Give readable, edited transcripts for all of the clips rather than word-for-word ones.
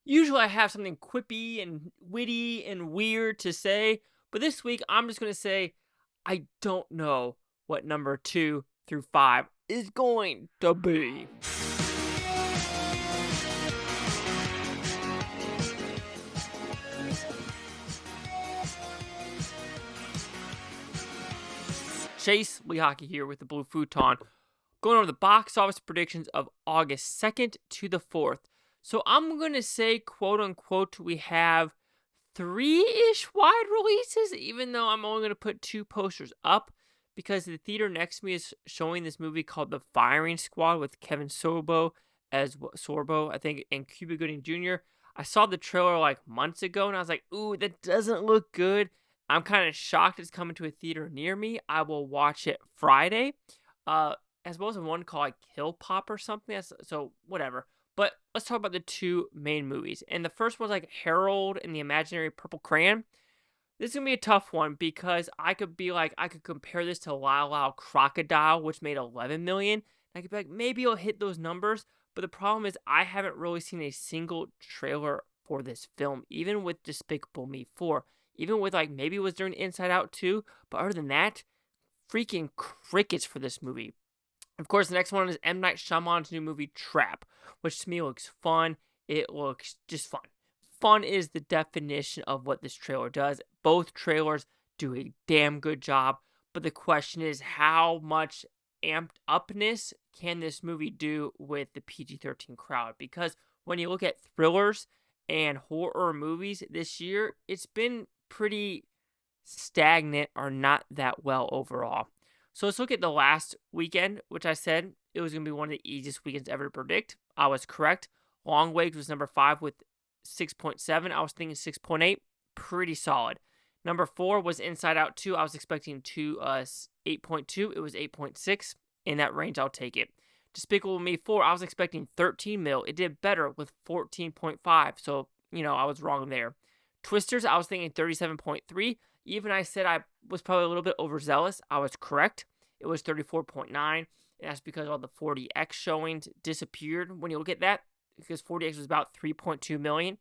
Usually I have something quippy and witty and weird to say, but this week I'm just going to say I don't know what number 2 through 5 is going to be. Chase Lehocky here with the Blue Futon, going over the box office predictions of August 2nd to the 4th. So I'm going to say, quote unquote, we have 3-ish wide releases, even though I'm only going to put 2 posters up because the theater next to me is showing this movie called The Firing Squad with Kevin Sorbo, I think, and Cuba Gooding Jr. I saw the trailer like months ago and I was like, ooh, that doesn't look good. I'm kind of shocked it's coming to a theater near me. I will watch it Friday, as well as one called like Kill Pop or something. So whatever. But let's talk about the 2 main movies. And the first one's like Harold and the Imaginary Purple Crayon. This is going to be a tough one because I could compare this to Lyle Lyle Crocodile, which made 11 million. I could be like, maybe it'll hit those numbers. But the problem is I haven't really seen a single trailer for this film, even with Despicable Me 4. Even with like, maybe it was during Inside Out 2. But other than that, freaking crickets for this movie. Of course, the next one is M. Night Shyamalan's new movie, Trap, which to me looks fun. It looks just fun. Fun is the definition of what this trailer does. Both trailers do a damn good job, but the question is how much amped upness can this movie do with the PG-13 crowd? Because when you look at thrillers and horror movies this year, it's been pretty stagnant or not that well overall. So let's look at the last weekend, which I said it was going to be one of the easiest weekends ever to predict. I was correct. Long Legs was number 5 with 6.7. I was thinking 6.8. Pretty solid. Number 4 was Inside Out 2. I was expecting 8.2. It was 8.6. In that range, I'll take it. Despicable Me 4, I was expecting 13 mil. It did better with 14.5. So, I was wrong there. Twisters, I was thinking 37.3. Even I said I was probably a little bit overzealous. I was correct. It was 34.9. And that's because all the 4DX showings disappeared when you look at that. Because 4DX was about 3.2 million.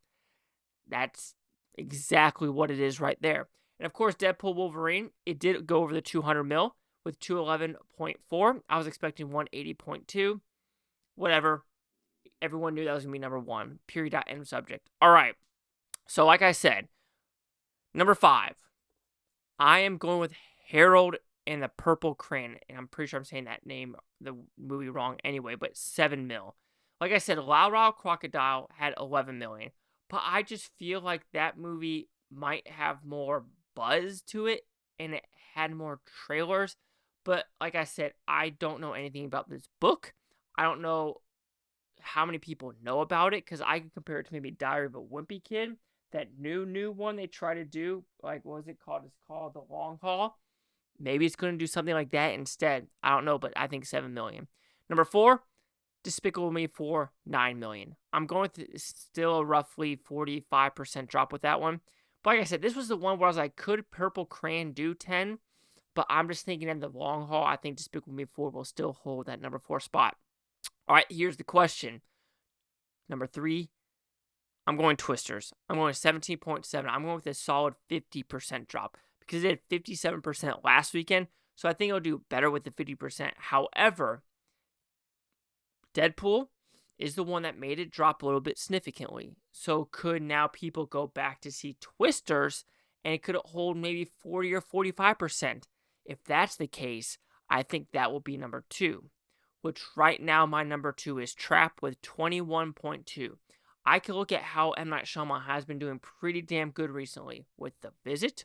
That's exactly what it is right there. And of course, Deadpool Wolverine, it did go over the 200 mil with 211.4. I was expecting 180.2. Whatever. Everyone knew that was going to be number 1. Period. End of subject. All right. So like I said, number 5, I am going with Harold and the Purple Crayon. And I'm pretty sure I'm saying that name, the movie wrong anyway, but 7 mil. Like I said, Lyle Lyle Crocodile had 11 million. But I just feel like that movie might have more buzz to it and it had more trailers. But like I said, I don't know anything about this book. I don't know how many people know about it because I can compare it to maybe Diary of a Wimpy Kid. That new one they try to do, like, what was it called? It's called The Long Haul. Maybe it's going to do something like that instead. I don't know, but I think 7 million. Number 4, Despicable Me 4, 9 million. I'm going with still a roughly 45% drop with that one. But like I said, this was the one where I was like, could Purple Crayon do 10? But I'm just thinking in the long haul, I think Despicable Me 4 will still hold that number 4 spot. All right, here's the question. Number 3, I'm going Twisters. I'm going 17.7. I'm going with a solid 50% drop because it did 57% last weekend. So I think it'll do better with the 50%. However, Deadpool is the one that made it drop a little bit significantly. So could now people go back to see Twisters and it could hold maybe 40 or 45%? If that's the case, I think that will be number 2, which right now my number 2 is Trap with 21.2. I can look at how M. Night Shyamalan has been doing pretty damn good recently with The Visit,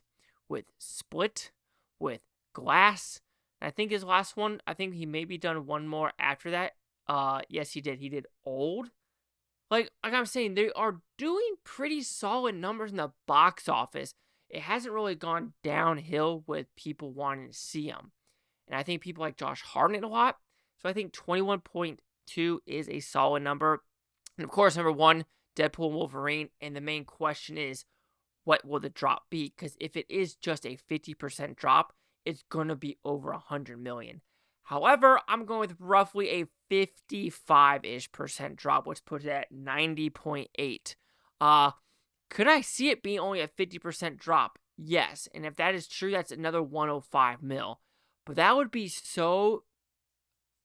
with Split, with Glass. And I think his last one, I think he maybe done one more after that. Yes, he did. He did Old. Like I'm saying, they are doing pretty solid numbers in the box office. It hasn't really gone downhill with people wanting to see them. And I think people like Josh Hartnett a lot. So I think 21.2 is a solid number. And of course, number 1, Deadpool and Wolverine. And the main question is, what will the drop be? Because if it is just a 50% drop, it's going to be over 100 million. However, I'm going with roughly a 55-ish% drop, which puts it at 90.8. Uh, could I see it being only a 50% drop? Yes. And if that is true, that's another 105 mil. But that would be so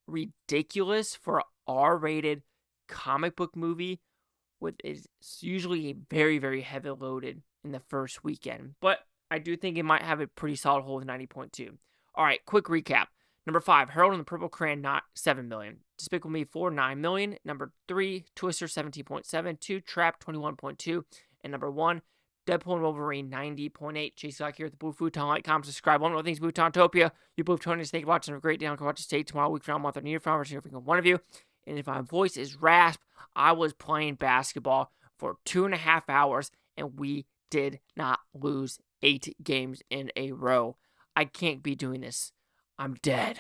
ridiculous for an R-rated comic book movie with is usually a very, very heavy loaded in the first weekend. But I do think it might have a pretty solid hold with 90.2. All right, quick recap. Number 5, Harold and the Purple Crayon, not 7 million. Despicable Me 4, 9 million. Number 3, Twister 17.7. 2, Trap 21.2. And number 1, Deadpool and Wolverine 90.8. Chase Lock here at the Blue Futon. Like, comment, subscribe. One more things, Bhutontopia. You Blue Futonians, thank you for watching. Have a great day. I'll watch the state tomorrow, week from now, month, or near from every single one of you. And if my voice is rasp, I was playing basketball for 2.5 hours, and we did not lose 8 games in a row. I can't be doing this. I'm dead.